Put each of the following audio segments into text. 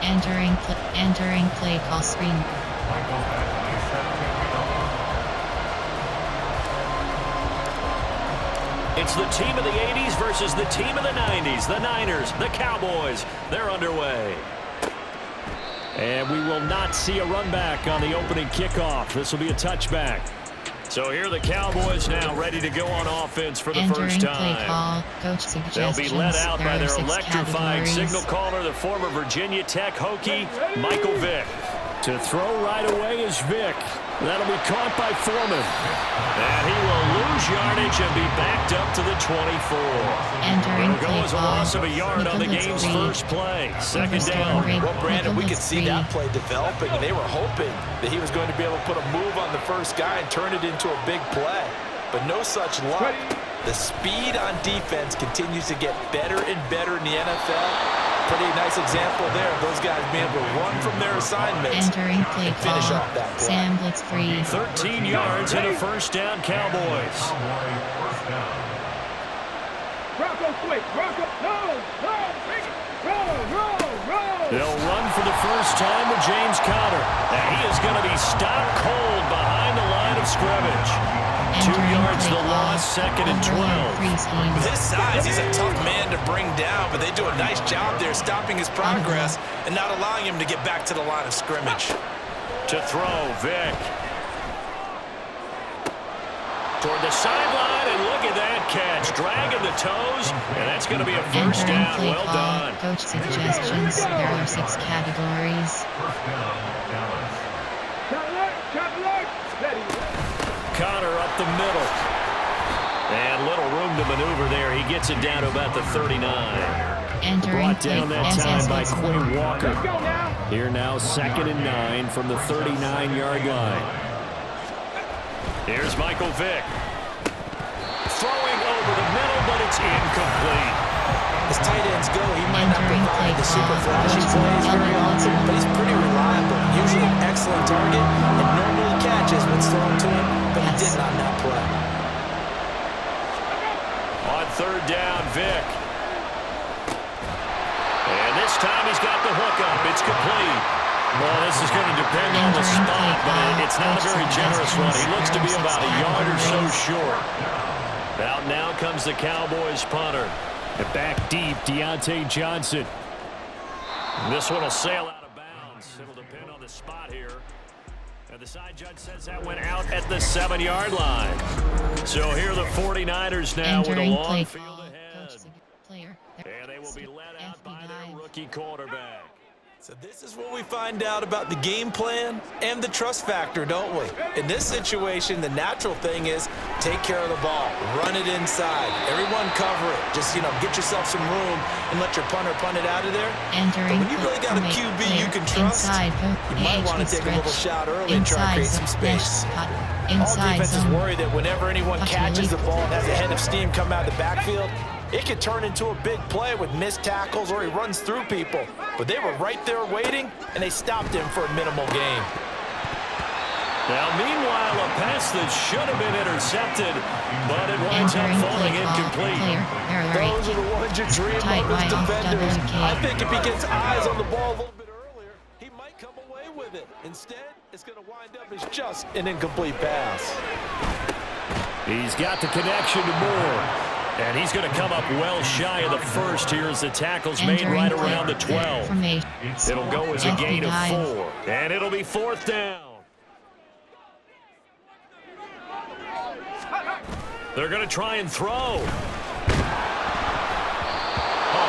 Entering play call screen. It's the team of the 80s versus the team of the 90s. The Niners, the Cowboys, they're underway. And we will not see a run back on the opening kickoff. This will be a touchback. So here are the Cowboys now ready to go on offense for the first time. Play call. Coach They'll be led out by their electrifying categories. signal caller, the former Virginia Tech Hokie, Michael Vick. To throw right away is Vick. That'll be caught by Foreman. And he will lose yardage and be backed up to the 24. Entering It'll go as a loss of a yard on the game's first play. Second down. Well, Brandon, we could see that play developing, and they were hoping that he was going to be able to put a move on the first guy and turn it into a big play. But no such luck. The speed on defense continues to get better and better in the NFL. Pretty nice example there of those guys being able to run from their assignments Entering play and finish call. off that play. Sam blitz free. 13 yards and a first down, Cowboys. Bronco quick, Bronco, They'll run for the first time with James Conner. And he is going to be stopped cold behind the line of scrimmage. 2 yards the loss, second and 12. With his size, he's a tough man to bring down, but they do a nice job there stopping his progress and not allowing him to get back to the line of scrimmage. To throw, Vick. Toward the sideline, and look at that catch. Dragging the toes, and that's going to be a first down. Well done. Coach suggestions. There are 6 categories. Conner up the middle. And little room to maneuver there. He gets it down to about the 39. Brought down that time by Quay Walker. Here now, 2nd and 9 from the 39-yard line. Here's Michael Vick. Throwing over the middle, but it's incomplete. As tight ends go, he might not provide the super flashy plays very often, but he's pretty reliable. Usually an excellent target and normally catches what's thrown to him, but he didn't on that play. On third down, Vick. And this time he's got the hook up. It's complete. Well, this is going to depend on the spot, but it's not a very generous one. He looks to be about a yard or so short. Out now comes the Cowboys punter. And back deep, Deontay Johnson. This one will sail out of bounds. It'll depend on the spot here. And the side judge says that went out at the 7-yard line. So here are the 49ers now with a long field ahead. And they will be led out by their rookie quarterback. So this is what we find out about the game plan and the trust factor, don't we? In this situation, the natural thing is take care of the ball, run it inside, everyone cover it. Just, get yourself some room and let your punter punt it out of there. But when you really got a QB you can trust, you might want to take a little shot early and try to create some space. All defenses worry that whenever anyone catches the ball and has a head of steam come out of the backfield, it could turn into a big play with missed tackles or he runs through people. But they were right there waiting, and they stopped him for a minimal gain. Now, meanwhile, a pass that should have been intercepted, but it winds up falling incomplete. Those are the ones you dream of as defenders. I think if he gets eyes on the ball a little bit earlier, he might come away with it. Instead, it's going to wind up as just an incomplete pass. He's got the connection to Moore. And he's going to come up well shy of the first here as the tackle's made right around the 12. It'll go as a gain of 4. And it'll be 4th down. They're going to try and throw. A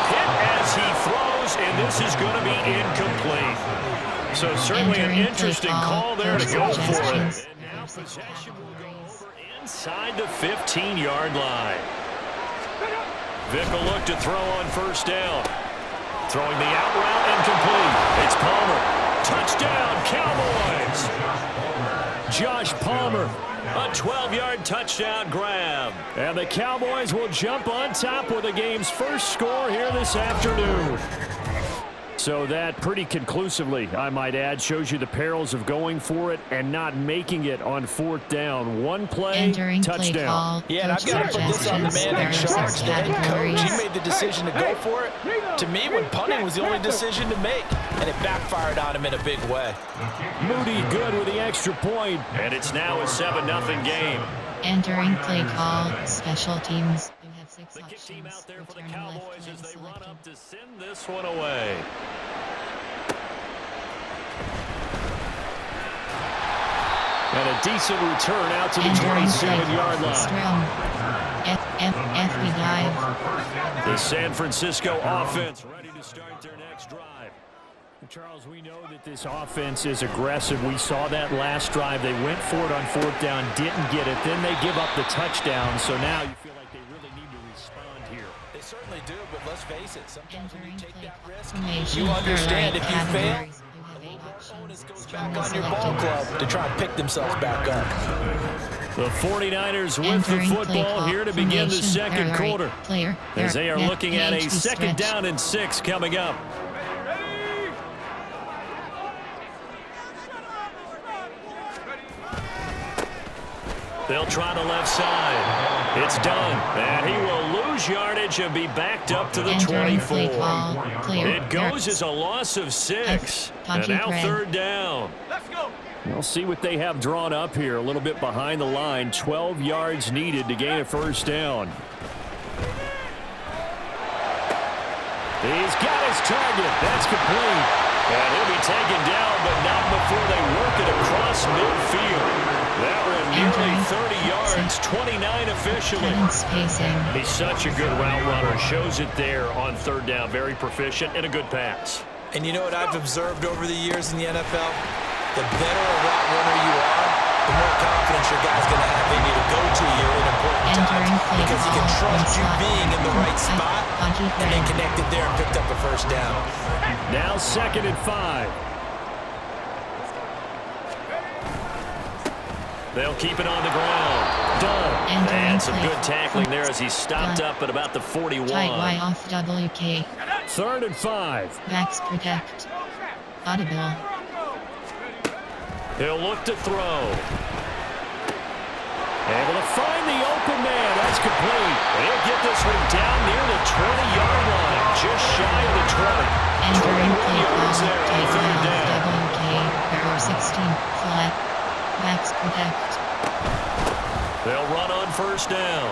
hit as he throws, and this is going to be incomplete. So certainly an interesting call there to go for it. And now possession will go over inside the 15-yard line. Vick will look to throw on first down. Throwing the out route incomplete. It's Palmer. Touchdown, Cowboys. Josh Palmer, a 12-yard touchdown grab. And the Cowboys will jump on top with the game's first score here this afternoon. So that pretty conclusively, I might add, shows you the perils of going for it and not making it on 4th down. One play, Entering touchdown. play call. Yeah, and I've got to put this on the man in charge, the head coach. He made the decision to go for it. To me, when punting was the only decision to make, and it backfired on him in a big way. Moody good with the extra point, and it's now a 7-0 game. Entering play call. Special teams. You have 6 The kick options. team out there for the Return Cowboys left as they when run up selected. to send this one away. And a decent return out to the Entering play 27-yard line. Strum. FB dive. The San Francisco offense ready to start their next drive. Charles, we know that this offense is aggressive. We saw that last drive. They went for it on 4th down, didn't get it. Then they give up the touchdown. So now you feel like they really need to respond here. They certainly do, but let's face it, sometimes when you Entering take play that risk, formation. you understand Right if you fail, categories. You have 8 bonus options. goes Strongly back on your ball selected. club to try and pick themselves back up. The 49ers with the Entering play football call here to begin the formation. second Right quarter. player. As they are looking at a Page to 2nd stretch. down and 6 coming up. They'll try the left side. It's done. And he will lose yardage and be backed up to the Entering 24. play call. Player. It goes as a loss of 6. And Country now red. 3rd down. Let's go. We'll see what they have drawn up here. A little bit behind the line. 12 yards needed to gain a 1st down. He's got his target. That's complete. And he'll be taken down, but not before they work it across midfield. That one nearly 30 yards, 29 officially. Cutting spacing. He's such a good route runner. Shows it there on 3rd down. Very proficient and a good pass. And you know what I've observed over the years in the NFL? The better a route runner you are, the more confidence your guy's going to have in you to go to you in important Entering times. play Because he can call. trust you Slot. being in the right spot, Country and they red. connected there and picked up a 1st down. Now 2nd and 5. They'll keep it on the ground. Done. And some good tackling there as he stopped up at about the 41. Tight Y off WK. 3rd and 5. Backs protect. Audible. He'll look to throw. Able to find the open man. That's complete. And he'll get this one down near the 20-yard line. Just shy of the 20. Entering 21 play call. yards there on Tight 3rd Y down. off WK. Error 16. Flat. Backs protect. They'll run on 1st down.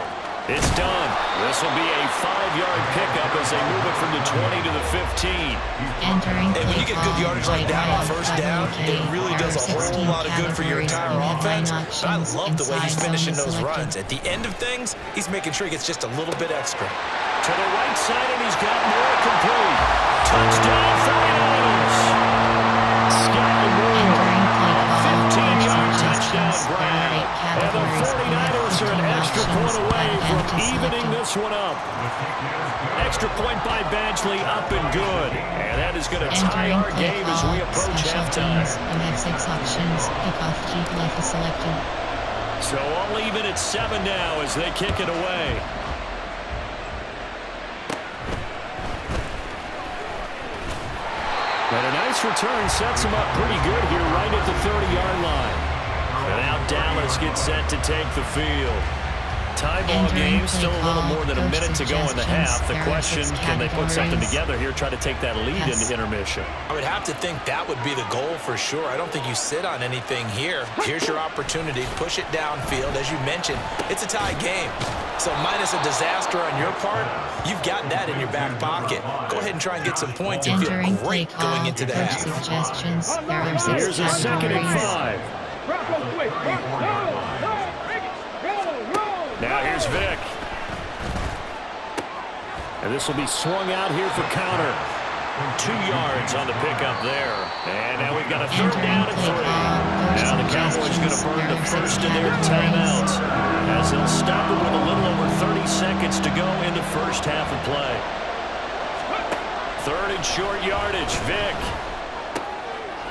It's done. This will be a 5-yard pickup as they move it from the 20 to the 15. Entering And when play you get good call. yardage like Tight that Y on off 1st down, WK. it really does a Error whole 16 lot of good for your categories. entire You have offense. 9 But I options. love the way he's Inside finishing zone those selected. runs. At the end of things, he's making sure he gets just a little bit extra. To the right side, and he's got more complete. Touchdown, 49ers. Sky Moore. Entering play call. 15-yard Suggestions. touchdown There are grab. 8 And the categories. You have 49ers are an 15 extra options. point away Add from empty evening selected. this one up. Extra point by Badgley, up and good. And that is going to tie Entering our play game as we call. approach Special halftime. teams. You have 6 options. Kickoff keep left selected. So all even at 7 now as they kick it away. And a nice return sets him up pretty good here right at the 30-yard line. And now Dallas gets set to take the field. Tie ball Entering game, still a play little call. more than a Coach minute to go in the half. The suggestions. There are question, 6 can they put something categories. together here, try to take that lead Yes. into intermission? I would have to think that would be the goal for sure. I don't think you sit on anything here. Here's your opportunity. Push it downfield. As you mentioned, it's a tie game. So minus a disaster on your part, you've got that in your back pocket. Go ahead and try and get some points and Entering feel play great call. going into the Coach half. suggestions. There are 6 Here's a 2nd and categories. 5. Bronco quick. Roll. Now here's Vic. And this will be swung out here for counter. 2 yards on the pickup there. And now we've got a 3rd down and 3. Now the Cowboys going to burn the first of their timeouts as they'll stop it with a little over 30 seconds to go in the first half of play. 3rd and short yardage. Vic.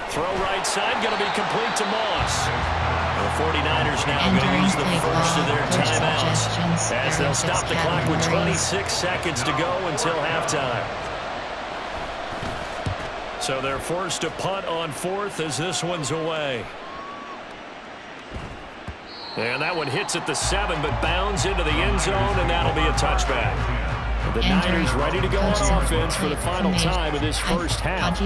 Throw right side, going to be complete to Moss. The 49ers now going to use the first of their timeouts as they'll stop the clock with 26 seconds to go until halftime. So they're forced to punt on fourth as this one's away. And that one hits at the 7, but bounds into the end zone, and that'll be a touchback. The Niners ready to go on offense for the final time of this first half.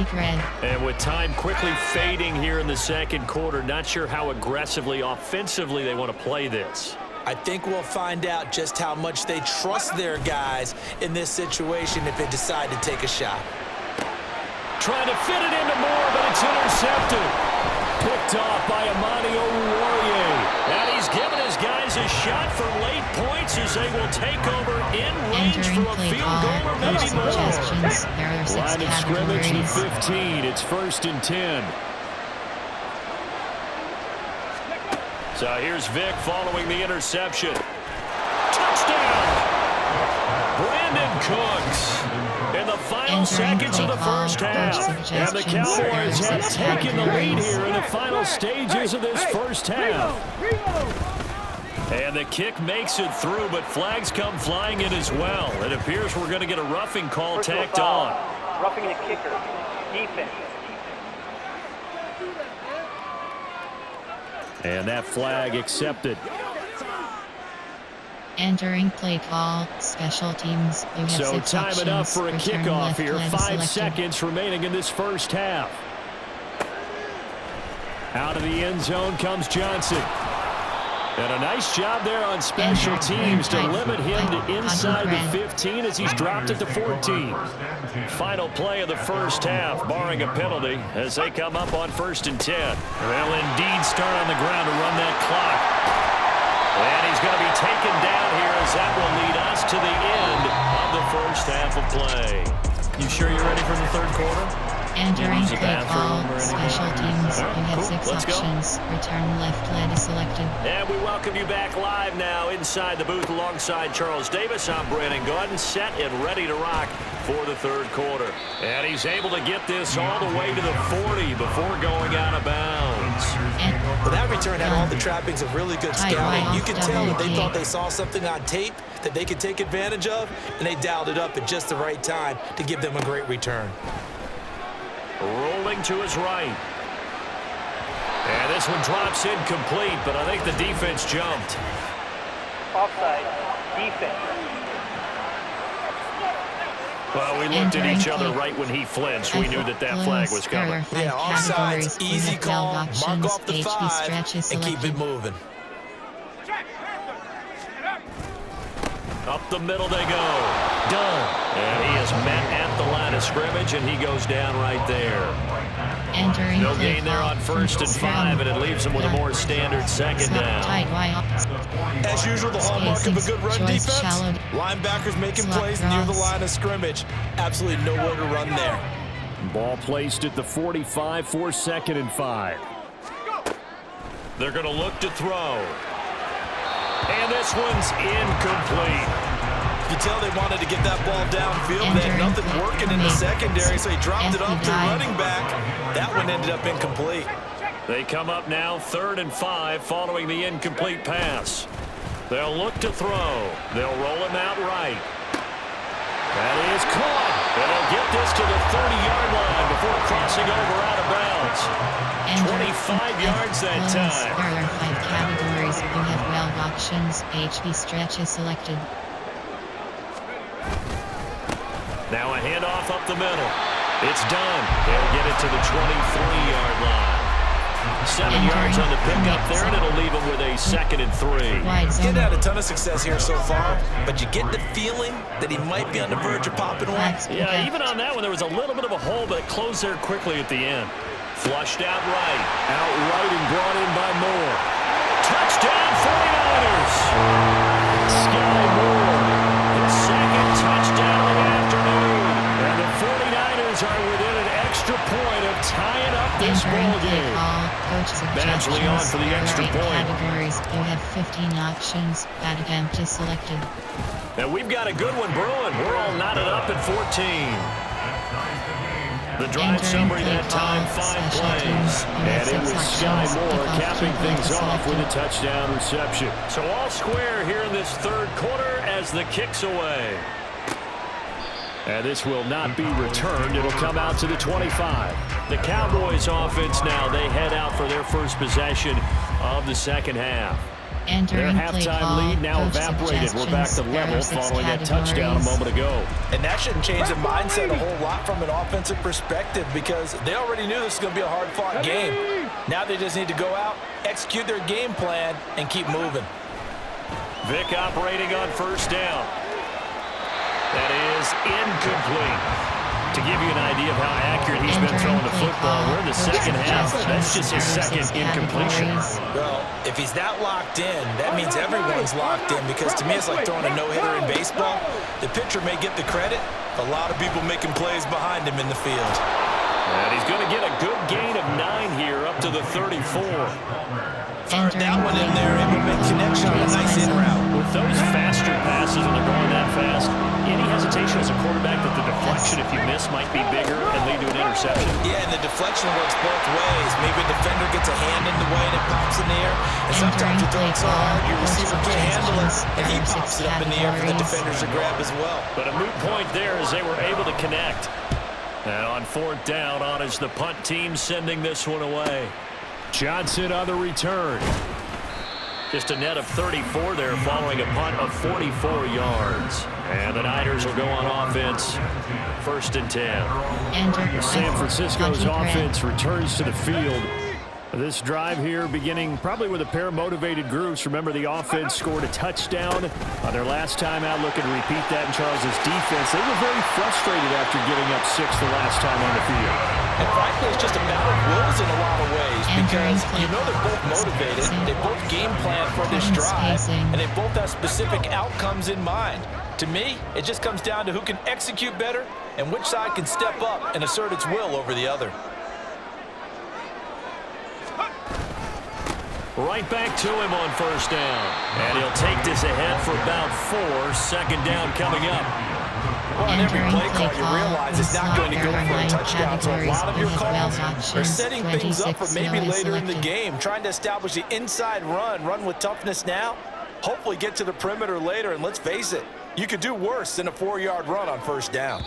And with time quickly fading here in the second quarter, not sure how aggressively, offensively they want to play this. I think we'll find out just how much they trust their guys in this situation if they decide to take a shot. Trying to fit it into Moore, but it's intercepted. Picked off by Amani Oruwariye. And he's given his guys a shot for late points as they will take over in range for a field goal or maybe more. Line of scrimmage to 15. It's 1st and 10. So here's Vic following the interception. Touchdown! Brandon Cooks in the final seconds of the first half. And the Cowboys have taken the lead here in the final stages of this first half. And the kick makes it through, but flags come flying in as well. It appears we're going to get a roughing call tacked on. Roughing the kicker. Defense. And that flag accepted. Entering play call, special teams. You have So 6 time options. enough for a Return kickoff left here. leg 5 selected. seconds remaining in this first half. Out of the end zone comes Johnson. And a nice job there on special teams to limit him to inside the 15 as he's dropped it to 14. Final play of the first half, barring a penalty, as they come up on 1st and 10. They'll indeed start on the ground to run that clock. And he's going to be taken down here as that will lead us to the end of the first half of play. You sure you're ready for the third quarter? Entering Use the play call, bathroom or anything? special teams. All right, You have cool. 6 Let's go. options. Return left leg selected. And we welcome you back live now inside the booth alongside Charles Davis. I'm Brandon Gordon, set and ready to rock for the third quarter. And he's able to get this all the way to the 40 before going out of bounds. Well, that return had all the trappings of really good scouting. You could tell that they thought they saw something on tape that they could take advantage of, and they dialed it up at just the right time to give them a great return. Rolling to his right. And this one drops incomplete, but I think the defense jumped. Offside. Defense. Well, we looked at each other right when he flinched. We knew that that flag was coming. Yeah, offsides, easy call, mark off the 5, and keep it moving. Up the middle they go. Done. And he is met at the line of scrimmage, and he goes down right there. Entering No play gain there call, on 1st and 5, and it leaves him with a more standard second down. As usual, the hallmark of a good run Choice defense. shallow. Linebackers making Slot plays near the cross. line of scrimmage. Absolutely nowhere to run there. Ball placed at the 45 for 2nd and 5. They're going to look to throw. And this one's incomplete. You can tell they wanted to get that ball downfield. They had nothing working in the secondary, so he dropped it off to the running back. That one ended up incomplete. They come up now 3rd and 5 following the incomplete pass. They'll look to throw. They'll roll him out right. That is caught. And they'll get this to the 30-yard line before crossing over out of bounds. 25 yards that time. There are 5 categories. You have 12 options. HB stretch is selected. Now a handoff up the middle. It's done. They'll get it to the 23-yard line. 7 yards on the pickup there, and it'll leave them with a 2nd and 3. He's getting had a ton of success here so far, but you get the feeling that he might be on the verge of popping one. Yeah, even on that one, there was a little bit of a hole, but it closed there quickly at the end. Flushed out right. Outright and brought in by Moore. Touchdown, 49ers! Sky Moore, his 2nd touchdown of the afternoon. And the 49ers are within an extra point of tying up this ball game. Badgley on for the extra point. Categories. You have 15 options. That attempt is selected. And we've got a good one brewing. We're all knotted up at 14. The drive summary that time, 5 plays. And it was Sky Moore capping things off with a touchdown reception. So all square here in this third quarter as the kick's away. And this will not be returned. It'll come out to the 25. The Cowboys offense now, they head out for their first possession of the second half. Their halftime lead now evaporated. We're back to level following that touchdown a moment ago. And that shouldn't change the mindset a whole lot from an offensive perspective because they already knew this was going to be a hard-fought game. Now they just need to go out, execute their game plan, and keep moving. Vick operating on first down. That is incomplete. To give you an idea of how accurate he's been throwing the football, we're in the second half. That's just his second incompletion. Well, if he's that locked in, that means everyone's locked in because to me it's like throwing a no-hitter in baseball. The pitcher may get the credit. A lot of people making plays behind him in the field. And he's going to get a good gain of 9 here up to the 34. Fired that one in there, able to make connection on a nice in route. With those faster passes when they're going that fast, any hesitation as a quarterback that the deflection, if you miss, might be bigger and lead to an interception? Yeah, and the deflection works both ways. Maybe a defender gets a hand in the way and it pops in the air. And sometimes you throw it so hard, your receiver can't handle it, and he pops it up in the air for the defenders to grab as well. But a moot point there as they were able to connect. And on fourth down, on is the punt team sending this one away. Johnson on the return. Just a net of 34 there following a punt of 44 yards. And the Niners will go on offense. 1st and 10. San Francisco's offense returns to the field. This drive here beginning probably with a pair of motivated groups. Remember, the offense scored a touchdown on their last time out. Looking to repeat that in Charles's defense. They were very frustrated after giving up 6 the last time on the field. And frankly, it's just a battle of wills in a lot of ways because you know they're both motivated. They both game plan for this drive, and they both have specific outcomes in mind. To me, it just comes down to who can execute better and which side can step up and assert its will over the other. Right back to him on first down. And he'll take this ahead for about 4. Second down coming up. Well, in every play call, you realize it's not going to go for a touchdown, so a lot of your calls are setting things up for maybe later in the game, trying to establish the inside run with toughness now, hopefully get to the perimeter later, and let's face it, you could do worse than a 4-yard run on first down.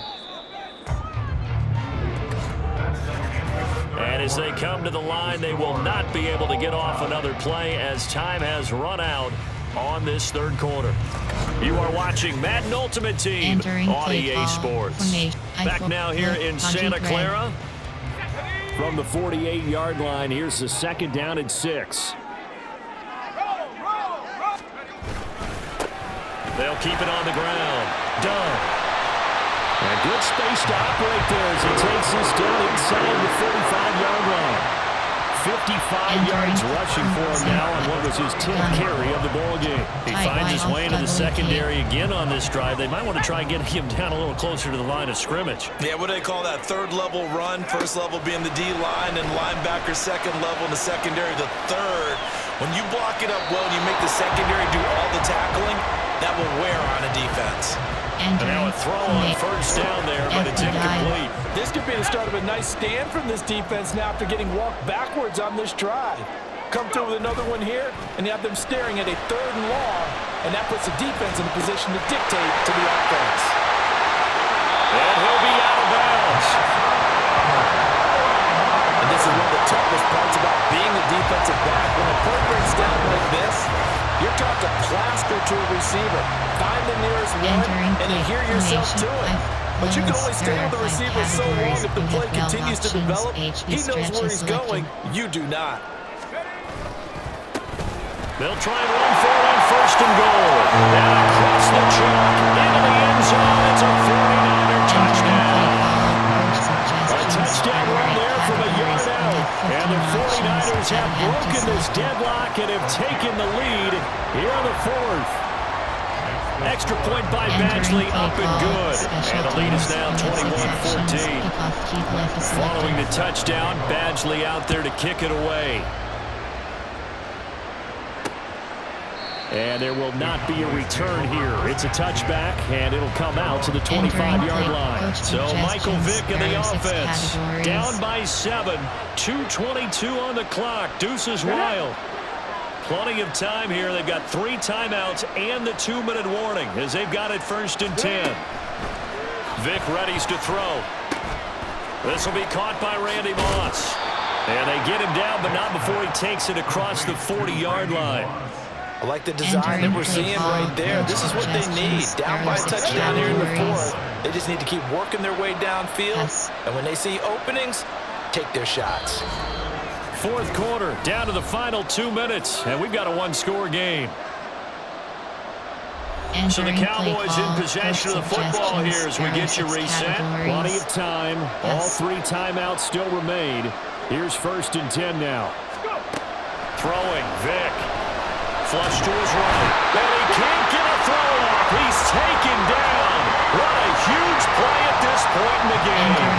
And as they come to the line, they will not be able to get off another play as time has run out on this third quarter. You are watching Madden Ultimate Team on EA Sports. Back now here in Santa Clara. From the 48-yard line, here's the second down and 6. They'll keep it on the ground. Done. And good space to operate there as he takes this down inside the 45-yard line. 55 yards rushing for him now on what was his 10th carry of the ball game. He finds his way into the secondary again on this drive. They might want to try getting him down a little closer to the line of scrimmage. Yeah, what do they call that? Third level run, first level being the D-line, and linebacker second level, and the secondary the third. When you block it up well and you make the secondary do all the tackling, that will wear on a defense. And now a throw on first down there, but it's incomplete. This could be the start of a nice stand from this defense now after getting walked backwards on this drive. Come through with another one here, and you have them staring at a 3rd and long, and that puts the defense in a position to dictate to the offense. And he'll be out of bounds. And this is one of the toughest parts about being a defensive back. When a play breaks down like this, you're taught to plaster to a receiver. Find the nearest one and adhere yourself to it. But you can only stay with the receiver so long if the play continues to develop. He knows where he's going. You do not. They'll try and run for it on 1st and goal. And across the chalk into the end zone. It's a 49er touchdown. A touchdown run there from a yard out. And the 49ers have broken this deadlock and have taken the lead here on the 4th. Extra point by Badgley, up and good. And the lead is now 21-14. Following the touchdown, Badgley out there to kick it away. And there will not be a return here. It's a touchback, and it'll come out to the 25-yard line. So Michael Vick in the offense. Down by 7. 2:22 on the clock. Deuces wild. Plenty of time here. They've got 3 timeouts and the 2-minute warning as they've got it 1st and 10. Vic readies to throw. This will be caught by Randy Moss. And they get him down, but not before he takes it across the 40-yard line. I like the design that we're seeing right there. This is what they need. Down by a touchdown here in the fourth. They just need to keep working their way downfield. And when they see openings, take their shots. Fourth quarter, down to the final 2 minutes. And we've got a one-score game. So the Cowboys in possession of the football here as we get you reset. Plenty of time. All 3 timeouts still remain. Here's 1st and 10 now. Throwing, Vic. Flush to his right. And he can't get a throw off. He's taken down. What a huge play at this point in the game.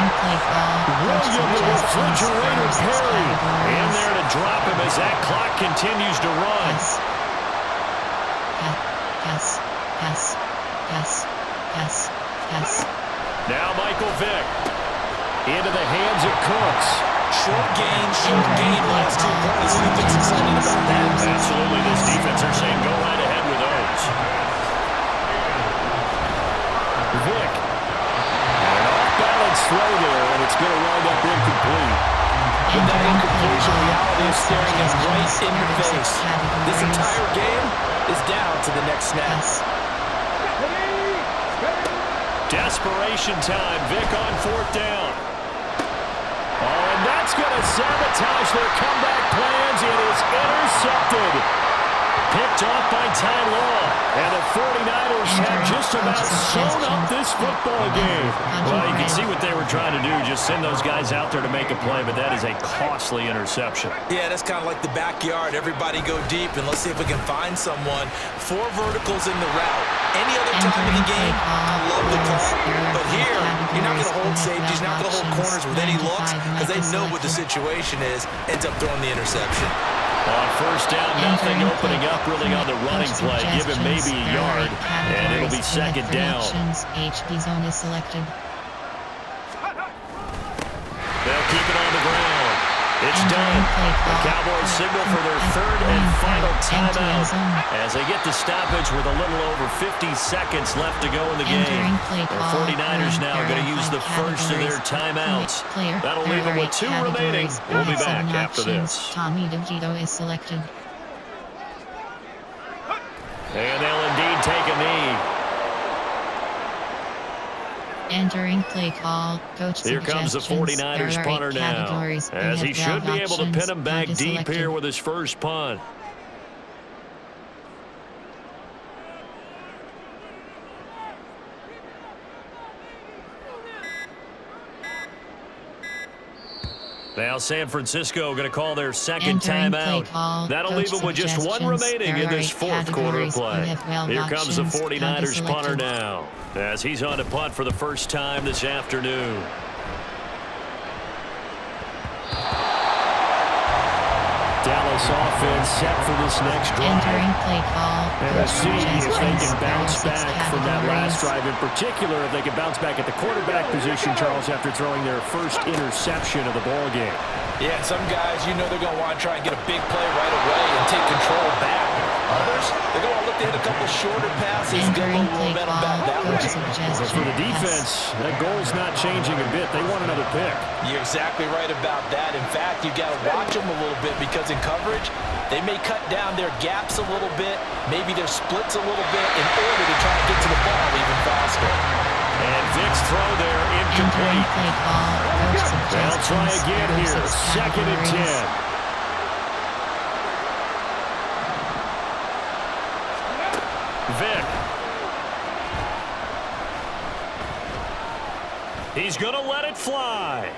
William the Refrigerator Perry in there to drop him as that clock continues to run. Now Michael Vick into the hands of Cooks. Short gain, last 2 points. Who thinks excited about that? Absolutely, this defense are saying go right ahead with those. Vick. An off-balance throw there, and it's going to wind up incomplete. With that incompletion, reality is staring him right in the face. This entire game is down to the next snap. Desperation time. Vick on 4th down. Oh, and that's going to sabotage their comeback plans. It is intercepted. Picked off by Ty Law. And the 49ers have just about sewn up this football game. Well, you can see what they were trying to do. Just send those guys out there to make a play, but that is a costly interception. Yeah, that's kind of like the backyard. Everybody go deep, and let's see if we can find someone. 4 verticals in the route. Any other time of the game, I love the call. But here, you're not going to hold safeties, you're not going to hold corners with any looks because they know what the situation is, ends up throwing the interception. On 1st down, nothing opening up really on the running play. Give him maybe a yard, and it'll be 2nd down. HB zone is selected. They'll keep it on the ground. It's done. The Cowboys signal for their 3rd and final timeout as they get the stoppage with a little over 50 seconds left to go in the game. The 49ers now are going to use the first of their timeouts. That'll leave them with 2 remaining. We'll be back after this. Tommy DeVito is selected. And they'll indeed take a knee. Entering play call. Coach Here comes the 49ers punter now, as he should be able to pin him back deep here with his first punt. Now San Francisco going to call their 2nd timeout. That'll leave them with just 1 remaining in this 4th quarter of play. Here comes the 49ers punter now, as he's on to punt for the first time this afternoon. Dallas offense set for this next drive. And let's see if they can bounce back from that last drive. In particular, if they can bounce back at the quarterback position, Charles, after throwing their first interception of the ball game. Yeah, some guys, you know they're going to want to try and get a big play right away and take control back. Others, they're going to look to hit a couple shorter passes, get a little momentum back that way. But for the defense, that goal's not changing a bit. They want another pick. You're exactly right about that. In fact, you got to watch them a little bit because in coverage, they may cut down their gaps a little bit, maybe their splits a little bit in order to try to get to the ball even faster. And Vick's throw there incomplete. They'll try again here. 2nd and 10. Vick. He's going to let it fly.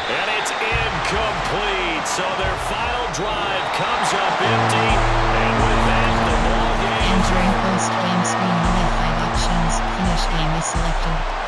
And it's incomplete. So their final drive comes up empty. And with that, the ball game. Entering post-game screen with 5 options. Finish game is selected.